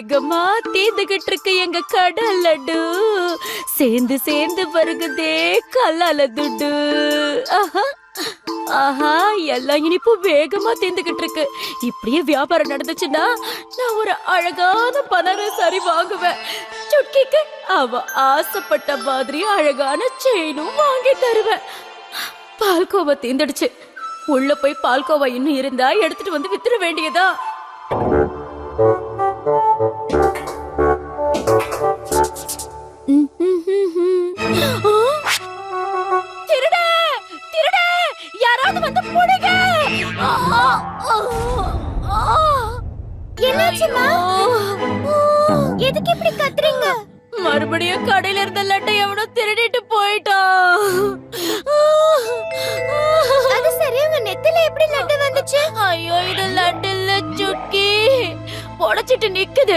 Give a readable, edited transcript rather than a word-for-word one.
வேகமா தீந்துகிட்டு இருக்கு எங்க கடல் லட்டு. சேர்ந்து சேர்ந்து வருகுதே கல்லால துட்டு. ஆஹா ஆஹா, எல்லா இனிப்பும் வேகமா தீந்துகிட்டு இருக்கு. இப்படியே வியாபாரம் நடந்துச்சுன்னா நான் ஒரு அழகான பனரசாரி வாங்குவேன். சுட்கிக்கு அவ ஆசைப்பட்ட மாதிரி அழகான செயினும் வாங்கி தருவேன். பால்கோவா தீந்துடுச்சு. உள்ள போய் பால்கோவா இன்னும் இருந்தா எடுத்துட்டு வந்து வித்துற வேண்டியதா. திருடே, திருடே, யாராவது வந்து புடிங்க. என்னாச்சுமா? எதுக்கு இப்படி கத்துறீங்க? மறுபடியும் கடையில இருந்த லட்டை எவனோ திருடிட்டு போயிட்டான். அது சரி, உங்க நெத்தில எப்படி லட்டு வந்துச்சு? ஐயோ, இது லட்டு இல்ல சுட்கி. பொடைச்சிட்டு நிக்குது.